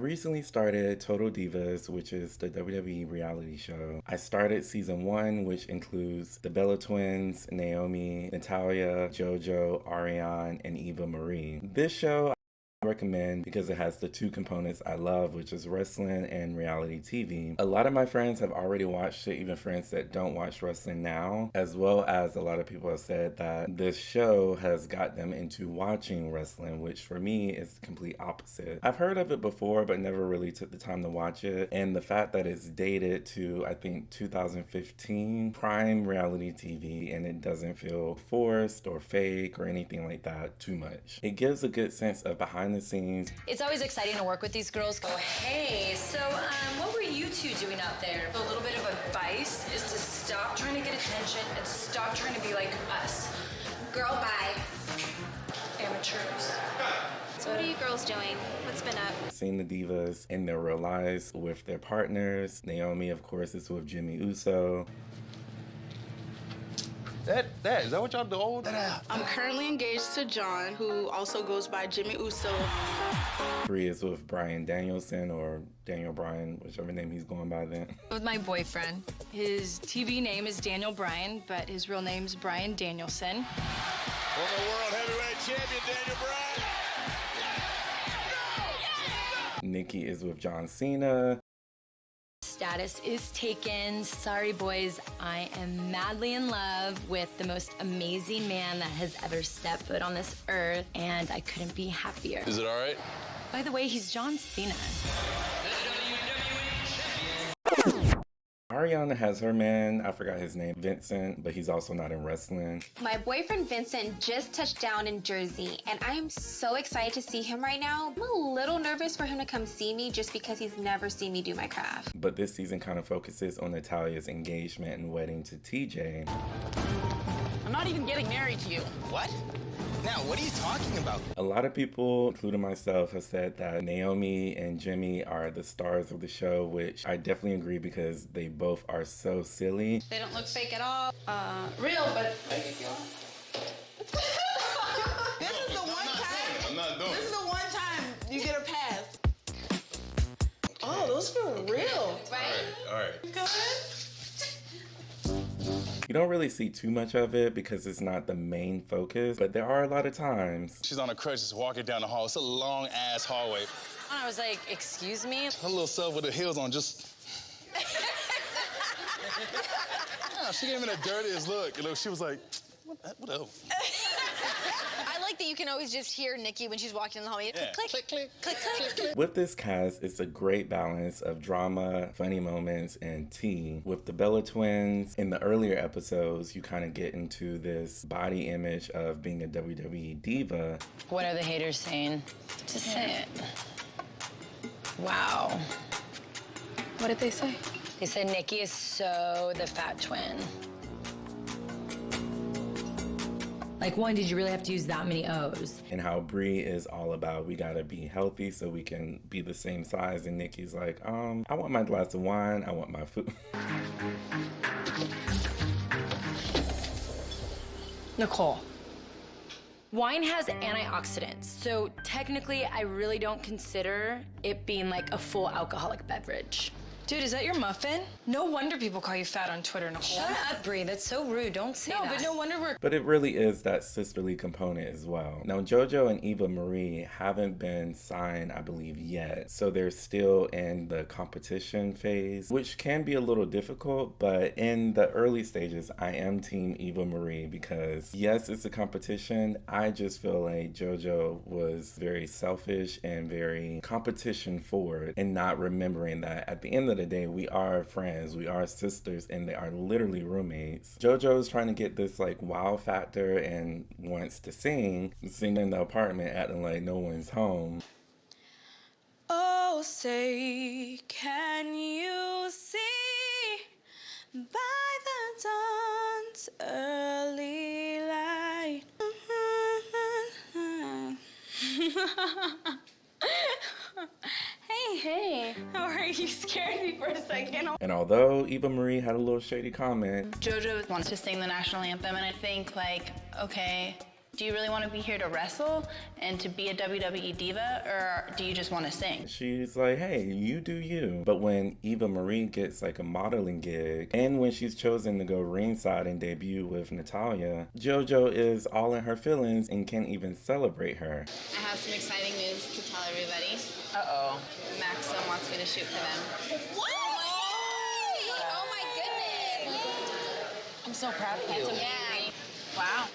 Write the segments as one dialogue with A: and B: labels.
A: recently started Total Divas, which is the WWE reality show. I started season 1, which includes the Bella Twins, Naomi, Natalya, JoJo, Ariane, and Eva Marie. This show I recommend because it has the two components I love, which is wrestling and reality TV. A lot of my friends have already watched it, even friends that don't watch wrestling now, as well as a lot of people have said that this show has got them into watching wrestling, which for me is the complete opposite. I've heard of it before, but never really took the time to watch it, and the fact that it's dated to, I think, 2015 prime reality TV, and it doesn't feel forced or fake or anything like that too much. It gives a good sense of behind the scenes.
B: It's always exciting to work with these girls.
C: Oh, hey, so what were you two doing out there? A little bit of advice is to stop trying to get attention and stop trying to be like us. Girl, bye. Amateurs.
D: So what are you girls doing? What's been up?
A: Seeing the Divas in their real lives with their partners. Naomi, of course, is with Jimmy Uso.
E: Is that what y'all doing?
F: I'm currently engaged to John, who also goes by Jimmy Uso.
A: Brie is with Bryan Danielson, or Daniel Bryan, whichever name he's going by then.
C: With my boyfriend. His TV name is Daniel Bryan, but his real name's Bryan Danielson.
E: Former World Heavyweight Champion Daniel Bryan.
A: Nikki is with John Cena.
B: Status is taken. Sorry, boys. I am madly in love with the most amazing man that has ever stepped foot on this earth, and I couldn't be happier.
E: Is it all right?
B: By the way, he's John Cena.
A: Ariana has her man, I forgot his name, Vincent, but he's also not in wrestling.
D: My boyfriend Vincent just touched down in Jersey, and I am so excited to see him right now. I'm a little nervous for him to come see me just because he's never seen me do my craft.
A: But this season kind of focuses on Natalya's engagement and wedding to TJ.
F: I'm not even getting married to you.
G: What? Now, what are you talking about?
A: A lot of people, including myself, have said that Naomi and Jimmy are the stars of the show, which I definitely agree because they both are so silly.
C: They don't look fake at all.
F: Real, but
E: This is the one time. I'm not doing
F: This is
E: it.
F: the one time you get a pass. Oh, those feel real.
E: All right.
F: Good.
A: You don't really see too much of it because it's not the main focus, but there are a lot of times.
E: She's on a crutch just walking down the hall. It's a long-ass hallway.
C: I was like, excuse me?
E: Her little self with the heels on just... Yeah, she gave me the dirtiest look. You know, she was like, what else?
B: I like that you can always just hear Nikki when she's walking in the hallway.
E: Yeah.
B: Click, click, click, click, click.
A: With this cast, it's a great balance of drama, funny moments, and tea. With the Bella Twins, in the earlier episodes, you kind of get into this body image of being a WWE diva.
B: What are the haters saying? Just say it. Wow.
C: What did they say?
B: They said Nikki is so the fat twin. Like, one, did you really have to use that many O's?
A: And how Brie is all about, we gotta be healthy so we can be the same size. And Nikki's like, I want my glass of wine, I want my food.
C: Nicole.
B: Wine has antioxidants, so technically I really don't consider it being like a full alcoholic beverage.
C: Dude, is that your muffin? No wonder people call you fat on Twitter, Nicole.
B: Shut up, Brie. That's so rude. Don't say that.
C: No, but no wonder we're...
A: But it really is that sisterly component as well. Now, JoJo and Eva Marie haven't been signed, I believe, yet. So they're still in the competition phase, which can be a little difficult. But in the early stages, I am team Eva Marie because, yes, it's a competition. I just feel like JoJo was very selfish and very competition forward and not remembering that at the end of the day, we are friends, we are sisters, and they are literally roommates. JoJo is trying to get this like wow factor and wants to sing in the apartment acting like no one's home.
F: Oh, say, can you see by the dawn's early light? Hey, how are you? Scared me for a second.
A: And although Eva Marie had a little shady comment,
F: JoJo wants to sing the national anthem, and I think, like, okay,
H: Do you really want to be here to wrestle and to be a WWE diva, or do you just want to sing?
A: She's like, hey, you do you. But when Eva Marie gets like a modeling gig, and when she's chosen to go ringside and debut with Natalya, JoJo is all in her feelings and can't even celebrate her.
I: I have some exciting news to tell everybody.
F: Uh-oh.
I: Maxim wants me to shoot for them.
D: What? Oh my goodness.
F: I'm so proud of you.
I: Yeah.
H: Wow.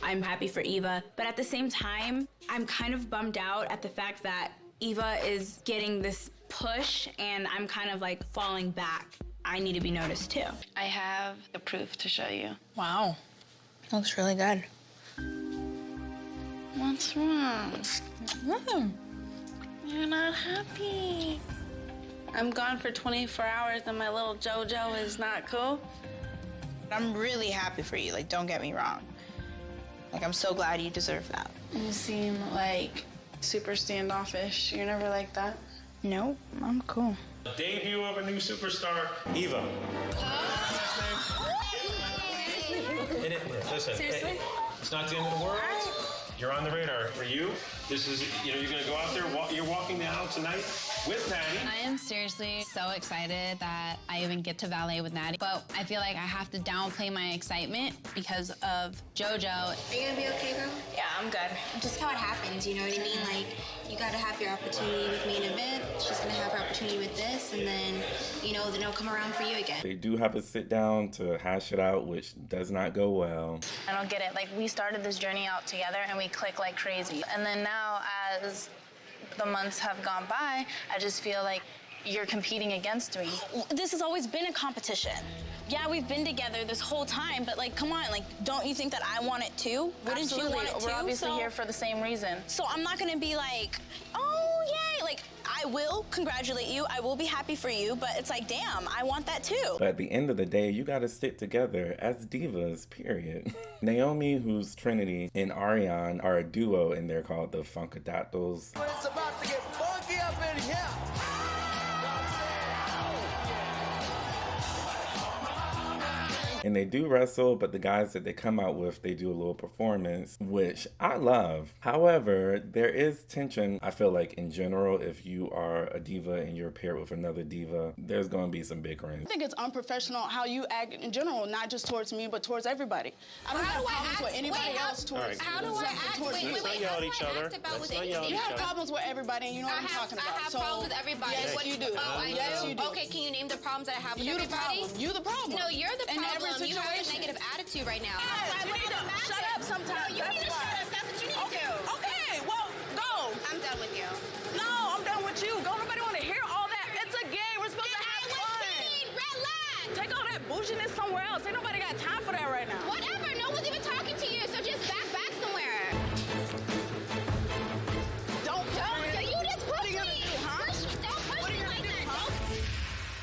H: I'm happy for Eva, but at the same time, I'm kind of bummed out at the fact that Eva is getting this push and I'm kind of like falling back. I need to be noticed too.
I: I have the proof to show you.
F: Wow. Looks really good.
I: What's wrong?
F: Mm.
I: You're not happy. I'm gone for 24 hours and my little JoJo is not cool.
F: I'm really happy for you, like, don't get me wrong. Like, I'm so glad you deserve that.
I: You seem like super standoffish. You're never like that.
F: No, I'm cool.
J: Debut of a new superstar, Eva. Listen,
I: Seriously?
J: it's not the end of the world. You're on the radar. For you, this is, you're going to go out there, you're walking the aisle tonight with Natty.
K: I am seriously so excited that I even get to valet with Natty, but I feel like I have to downplay my excitement because of JoJo.
D: Are you gonna be okay, girl?
F: Yeah, I'm good.
D: Just how it happens, you know what I mean? Like, you gotta have your opportunity with me in an event. She's gonna have her opportunity with this, and then, you know, then it'll come around for you again.
A: They do have a sit down to hash it out, which does not go well.
H: I don't get it. Like, we started this journey out together and we click like crazy. And then now, as the months have gone by, I just feel like you're competing against me. This has always been a competition. Yeah, we've been together this whole time, but like, come on, like, don't you think that I want it too? Wouldn't Absolutely. you want it too? We're obviously here for the same reason. So I'm not gonna be like, oh, yay. Like, I will congratulate you. I will be happy for you, but it's like, damn, I want that too.
A: But at the end of the day, you gotta stick together as divas, period. Naomi, who's Trinity, and Ariane are a duo, and they're called the Funkadactyls.
G: It's about to get funky up in here.
A: And they do wrestle, but the guys that they come out with, they do a little performance, which I love. However, there is tension, I feel like, in general, if you are a diva and you're paired with another diva, there's going to be some bickering.
L: I think it's unprofessional how you act in general, not just towards me, but towards everybody. I don't have problems with anybody else towards
J: How
L: do I act?
J: Let's not yell at each other. Let's not yell at
L: You
J: each
L: have
J: other.
L: problems with everybody, and you know what I'm talking about.
D: I have problems with everybody.
L: Yes,
D: What-
L: you do.
D: Oh, I
L: Yes,
D: do.
L: you do.
D: Okay, can you name the problems that I have with
L: You the
D: everybody?
L: problem. You the problem.
D: No, you're the
L: In every
D: problem. You have a
L: situation.
D: negative attitude right now.
L: You need to shut up sometimes.
D: No, you need to shut up. That's what you need to do.
L: Okay, well, go.
D: I'm done with you.
L: No, I'm done with you. Go. Nobody want to hear all that. It's a game. We're supposed to have fun.
D: Relax.
L: Take all that bouginess somewhere else. Ain't nobody got time for that right now.
D: Whatever. No one's even talking to you, so just back somewhere.
L: Don't.
D: You just push me. Don't push me like that.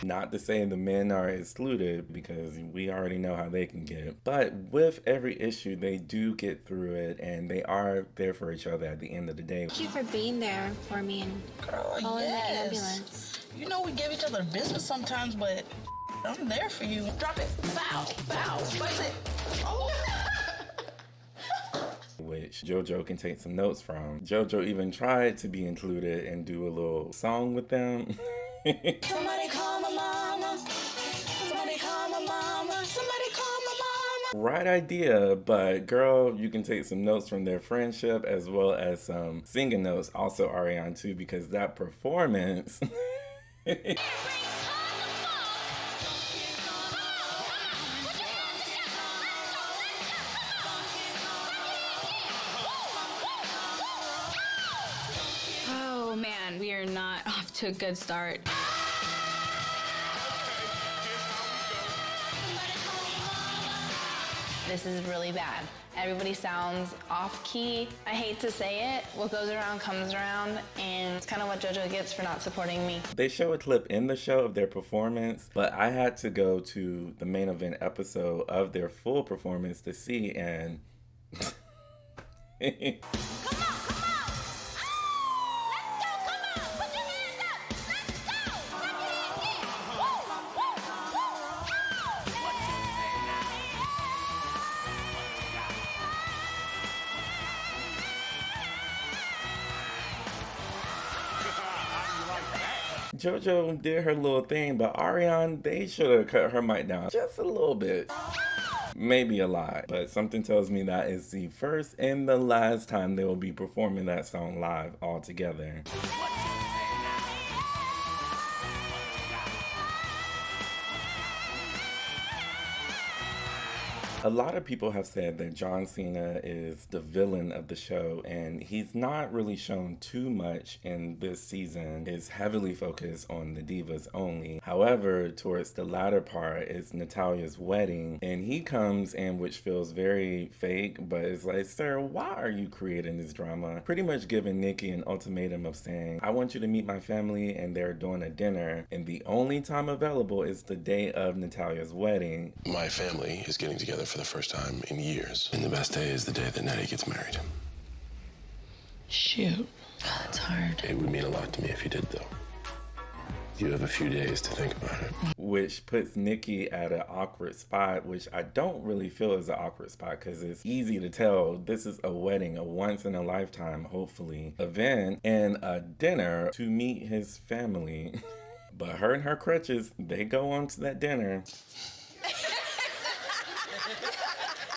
A: Not to say the men are excluded, because we already know how they can get. But with every issue, they do get through it, and they are there for each other at the end of the day.
D: Thank you for being there for me and calling the ambulance.
F: You know we give each other business sometimes, but I'm there for you. Drop it. Bow. Bow. Spice it. Oh.
A: Which JoJo can take some notes from. JoJo even tried to be included and do a little song with them.
F: Somebody call my mama. Somebody call my mama. Somebody call my mama.
A: Right idea, but girl, you can take some notes from their friendship as well as some singing notes. Also Ariane too, because that performance.
H: Oh man, we are not off to a good start. This is really bad. Everybody sounds off key. I hate to say it. What goes around comes around, and it's kind of what JoJo gets for not supporting me.
A: They show a clip in the show of their performance, but I had to go to the main event episode of their full performance to see, and JoJo did her little thing, but Ariane, they should have cut her mic down just a little bit. Maybe a lot, but something tells me that is the first and the last time they will be performing that song live all together. A lot of people have said that John Cena is the villain of the show, and he's not really shown too much in this season. It's heavily focused on the Divas only. However, towards the latter part is Natalya's wedding, and he comes in, which feels very fake, but it's like, sir, why are you creating this drama? Pretty much giving Nikki an ultimatum of saying, I want you to meet my family, and they're doing a dinner, and the only time available is the day of Natalya's wedding.
M: My family is getting together for the first time in years. And the best day is the day that Nettie gets married.
F: Shoot. Oh, that's hard.
M: It would mean a lot to me if you did, though. You have a few days to think about it.
A: Which puts Nikki at an awkward spot, which I don't really feel is an awkward spot because it's easy to tell this is a wedding, a once-in-a-lifetime, hopefully, event, and a dinner to meet his family. But her and her crutches, they go on to that dinner.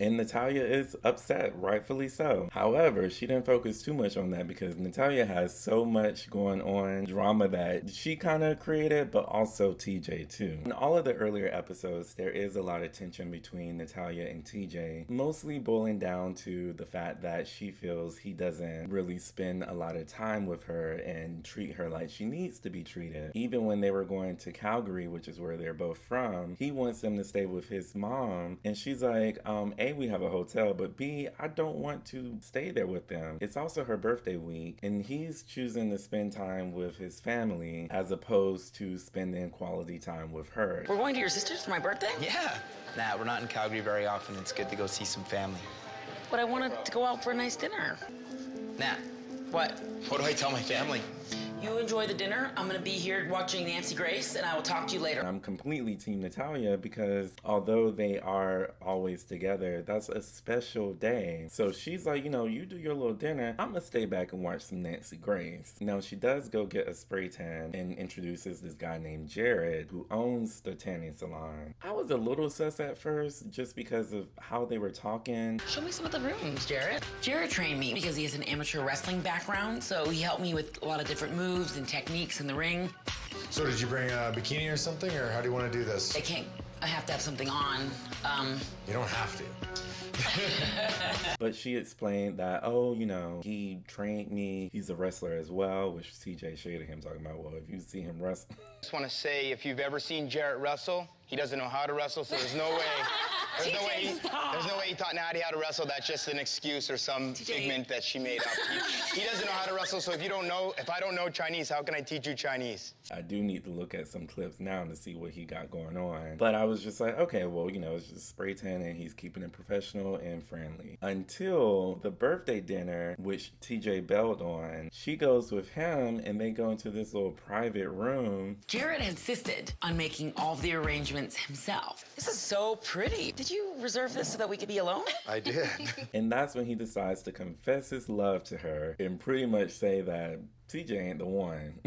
A: And Natalya is upset, rightfully so. However, she didn't focus too much on that because Natalya has so much going on, drama that she kind of created, but also TJ too. In all of the earlier episodes, there is a lot of tension between Natalya and TJ, mostly boiling down to the fact that she feels he doesn't really spend a lot of time with her and treat her like she needs to be treated. Even when they were going to Calgary, which is where they're both from, he wants them to stay with his mom, and she's like, A, we have a hotel, but B, I don't want to stay there with them. It's also her birthday week, and he's choosing to spend time with his family as opposed to spending quality time with her.
N: We're going to your sister's for my birthday?
O: Yeah. Nah, we're not in Calgary very often. It's good to go see some family.
N: But I wanted to go out for a nice dinner.
O: Nah.
N: What?
O: What do I tell my family?
N: You enjoy the dinner. I'm gonna be here watching Nancy Grace, and I will talk to you later.
A: I'm completely Team Natalya because although they are always together, that's a special day. So she's like, you know, you do your little dinner. I'm gonna stay back and watch some Nancy Grace. Now, she does go get a spray tan and introduces this guy named Jared who owns the tanning salon. I was a little sus at first just because of how they were talking.
N: Show me some of the rooms, Jared. Jared trained me because he has an amateur wrestling background, so he helped me with a lot of different moves and techniques in the ring.
P: So did you bring a bikini or something, or how do you want to do this?
N: I have to have something on.
P: You don't have to.
A: But she explained that, oh, you know, he trained me. He's a wrestler as well, which TJ shaded him talking about, well, if you see him wrestle.
Q: I just want to say, if you've ever seen Jarrett wrestle, he doesn't know how to wrestle, so there's no way. There's no way he taught Natty how to wrestle. That's just an excuse or some figment that she made up. He doesn't know how to wrestle, so if I don't know Chinese, how can I teach you Chinese?
A: I do need to look at some clips now to see what he got going on. But I was just like, okay, well, you know, it's just spray tan and he's keeping it professional and friendly. Until the birthday dinner, which TJ bailed on, she goes with him and they go into this little private room.
N: Jared insisted on making all the arrangements himself. This is so pretty. Did you reserve this so that we could be alone?
P: I did.
A: And that's when he decides to confess his love to her and pretty much say that TJ ain't the one.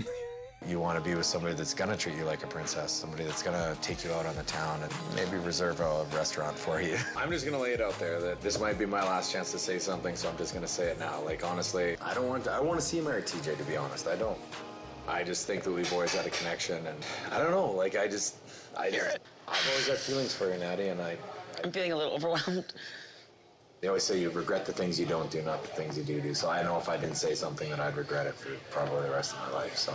P: You want to be with somebody that's going to treat you like a princess, somebody that's going to take you out on the town and maybe reserve a restaurant for you. I'm just going to lay it out there that this might be my last chance to say something, so I'm just going to say it now. Like, honestly, I want to see you marry TJ, to be honest. I don't. I just think that we've always had a connection, and I don't know, like, I've always had feelings for you, Natty, and
N: I'm feeling a little overwhelmed.
P: They always say you regret the things you don't do, not the things you do. So I know if I didn't say something, that I'd regret it for probably the rest of my life, so.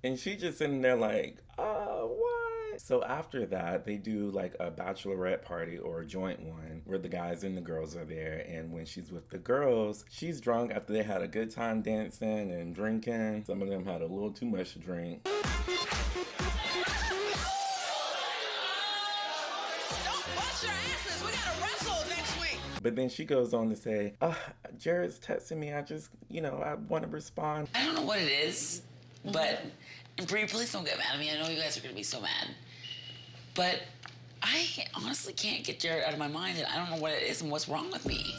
A: And she just sitting there like, oh, what? So after that, they do like a bachelorette party or a joint one where the guys and the girls are there. And when she's with the girls, she's drunk after they had a good time dancing and drinking. Some of them had a little too much to drink. But then she goes on to say, Jared's texting me. I just, I want to respond.
N: I don't know what it is, but Brie, please don't get mad at me. I know you guys are going to be so mad. But I honestly can't get Jared out of my mind, and I don't know what it is and what's wrong with me.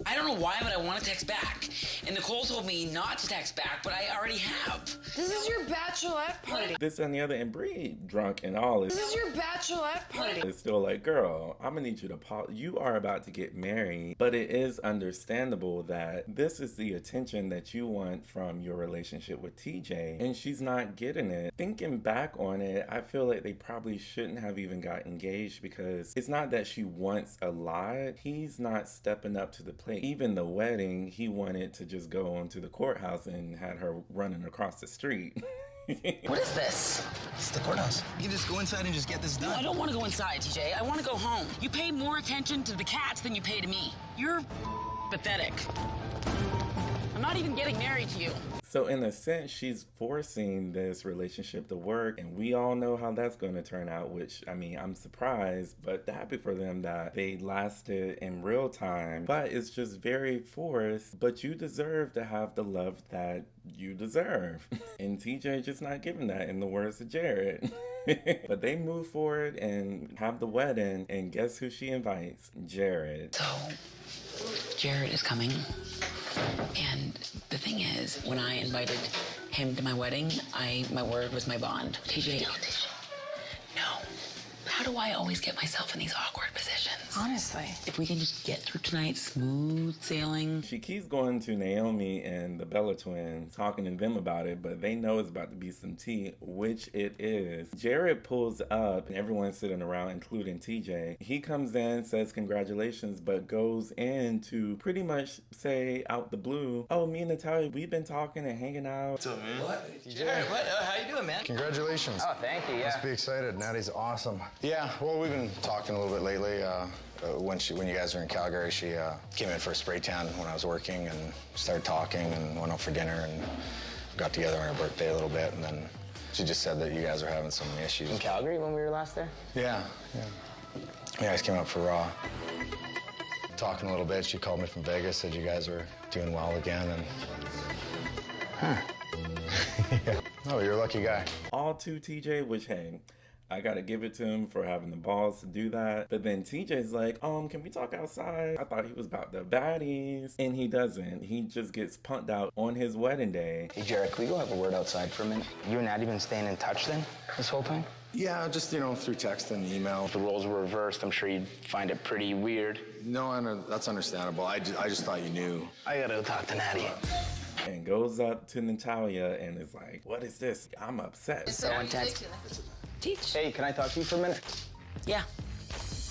N: I I don't know why, but I want to text back. And Nicole told me not to text back, but I already have.
C: This is your bachelorette party.
A: This and the other, and Brie, drunk and all.
C: This is your bachelorette party.
A: It's still like, girl, I'm gonna need you to pause. You are about to get married, but it is understandable that this is the attention that you want from your relationship with TJ, and she's not getting it. Thinking back on it, I feel like they probably shouldn't have even got engaged, because it's not that she wants a lot. He's not stepping up to the plate. Even the wedding, he wanted to just go on to the courthouse and had her running across the street.
N: What is this?
O: It's the courthouse. You can just go inside and just get this done.
N: No, I don't want to go inside, TJ. I want to go home. You pay more attention to the cats than you pay to me. You're pathetic. I'm not even getting married to you.
A: So in a sense, she's forcing this relationship to work, and we all know how that's going to turn out, which, I mean, I'm surprised, but happy for them that they lasted in real time. But it's just very forced, but you deserve to have the love that you deserve. And TJ just not giving that, in the words of Jared. But they move forward and have the wedding, and guess who she invites? Jared.
N: So, Jared is coming. And the thing is, when I invited him to my wedding, my word was my bond. TJ, no. How do I always get myself in these awkward positions?
C: Honestly.
N: If we can just get through tonight, smooth sailing.
A: She keeps going to Naomi and the Bella twins, talking to them about it, but they know it's about to be some tea, which it is. Jared pulls up, and everyone's sitting around, including TJ. He comes in, says congratulations, but goes in to pretty much say out the blue, oh, me and Natalya, we've been talking and hanging out.
O: What's up, man? What?
Q: Jared,
O: what? How you doing, man?
P: Congratulations.
Q: Oh, thank you, yeah.
P: Must be excited. Natty's awesome.
Q: Yeah, well, we've been talking a little bit lately. When you guys were in Calgary, she came in for a spray tan when I was working and started talking and went out for dinner and got together on her birthday a little bit, and then she just said that you guys are having some issues.
O: In Calgary when we were last there?
Q: Yeah. You guys came up for Raw. Talking a little bit, she called me from Vegas, said you guys were doing well again, and... Yeah. Oh, you're a lucky guy.
A: All to TJ, which, hey, I gotta give it to him for having the balls to do that. But then TJ's like, can we talk outside? I thought he was about the baddies. And he doesn't. He just gets punked out on his wedding day.
O: Hey, Jared, can we go have a word outside for a minute? You and Natty been staying in touch then, this whole time?
Q: Yeah, just, through text and email.
O: If the roles were reversed, I'm sure you'd find it pretty weird.
Q: No, that's understandable. I just thought you knew.
O: I gotta go talk to Natty.
A: And goes up to Natalya and is like, what is this? I'm upset.
O: It's so intense. Teach. Hey, can I talk to you for a minute?
N: Yeah.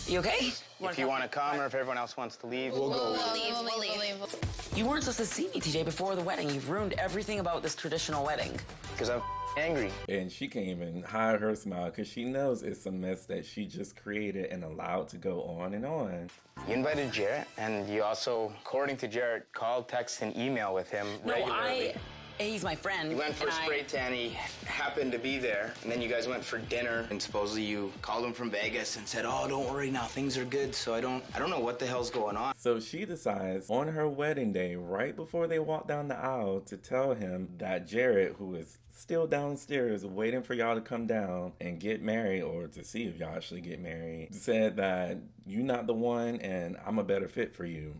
N: You okay?
Q: If you want to come or if everyone else wants to leave, we'll go.
N: We'll leave. You weren't supposed to see me, TJ, before the wedding. You've ruined everything about this traditional wedding.
Q: Because I'm angry.
A: And she can't even hide her smile because she knows it's a mess that she just created and allowed to go on and on.
Q: You invited Jarrett, and you also, according to Jarrett, called, texted, and email with him regularly.
N: He's my friend.
Q: You went for a spray tan, he happened to be there, and then you guys went for dinner, and supposedly you called him from Vegas and said, oh, don't worry now, things are good, so I don't know what the hell's going on.
A: So she decides on her wedding day, right before they walk down the aisle, to tell him that Jarrett, who is still downstairs waiting for y'all to come down and get married, or to see if y'all actually get married, said that you're not the one and I'm a better fit for you.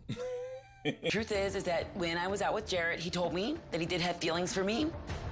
N: Truth is that when I was out with Jarrett, he told me that he did have feelings for me.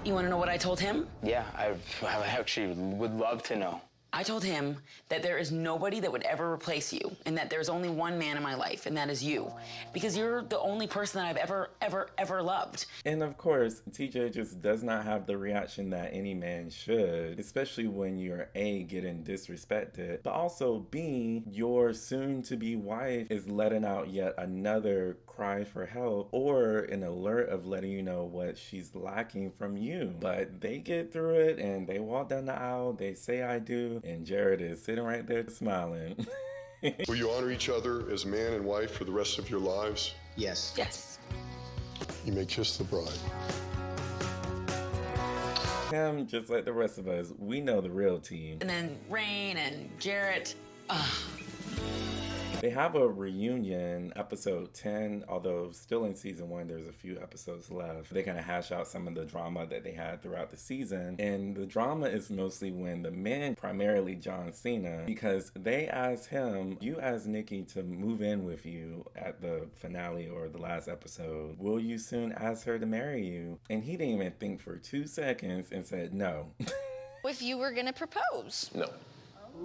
N: You want to know what I told him?
Q: Yeah, I actually would love to know.
N: I told him that there is nobody that would ever replace you, and that there's only one man in my life, and that is you. Because you're the only person that I've ever loved.
A: And of course, TJ just does not have the reaction that any man should, especially when you're A, getting disrespected, but also B, your soon-to-be wife is letting out yet another cry for help or an alert of letting you know what she's lacking from you. But they get through it and they walk down the aisle, they say I do, and Jared is sitting right there smiling.
R: Will you honor each other as man and wife for the rest of your lives?
O: Yes.
N: Yes.
R: You may kiss the bride.
A: Him, just like the rest of us, we know the real team.
N: And then Rain and Jarrett.
A: They have a reunion, episode 10, although still in season 1, there's a few episodes left. They kind of hash out some of the drama that they had throughout the season. And the drama is mostly when the men, primarily John Cena, because they asked him, you asked Nikki to move in with you at the finale or the last episode. Will you soon ask her to marry you? And he didn't even think for 2 seconds and said no.
C: If you were gonna propose.
M: No.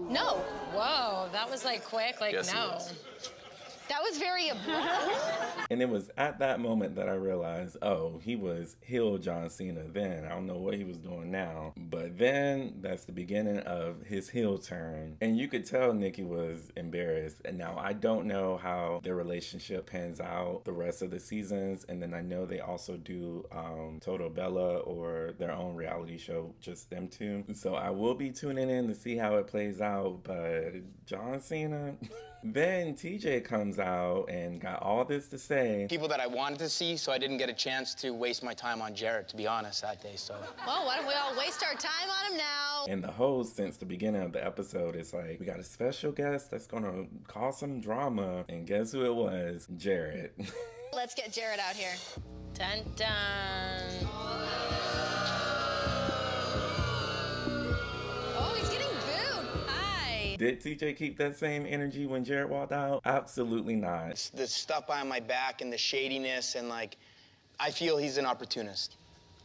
C: No. Whoa, that was like quick, like
M: Yes,
C: no.
M: it is.
C: That was very abrupt.
A: And it was at that moment that I realized, oh, he was heel John Cena then. I don't know what he was doing now. But then that's the beginning of his heel turn. And you could tell Nikki was embarrassed. And now I don't know how their relationship pans out the rest of the seasons. And then I know they also do Total Bella or their own reality show, just them two. So I will be tuning in to see how it plays out. But John Cena... Then TJ comes out and got all this to say.
Q: People that I wanted to see, so I didn't get a chance to waste my time on Jarrett, to be honest, that day, so.
C: Well, why don't we all waste our time on him now?
A: And the host, since the beginning of the episode, is like, we got a special guest that's gonna cause some drama. And guess who it was? Jarrett.
C: Let's get Jarrett out here. Dun dun. Oh, he's getting booed. Hi.
A: Did TJ keep that same energy when Jarrett walked out? Absolutely not.
Q: The stuff behind my back and the shadiness and like, I feel he's an opportunist.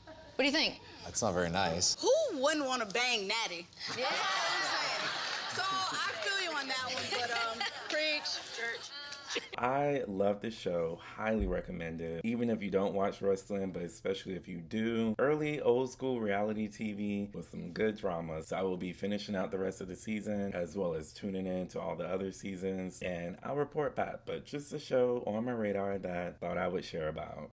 C: What do you think?
P: That's not very nice.
L: Who wouldn't want to bang Natty? Yeah. That's all I'm saying. So I feel you on that one, but preach, church.
A: I love this show, highly recommend it. Even if you don't watch wrestling, but especially if you do. Early old school reality TV with some good drama. So I will be finishing out the rest of the season as well as tuning in to all the other seasons, and I'll report back. But just a show on my radar that I thought I would share about.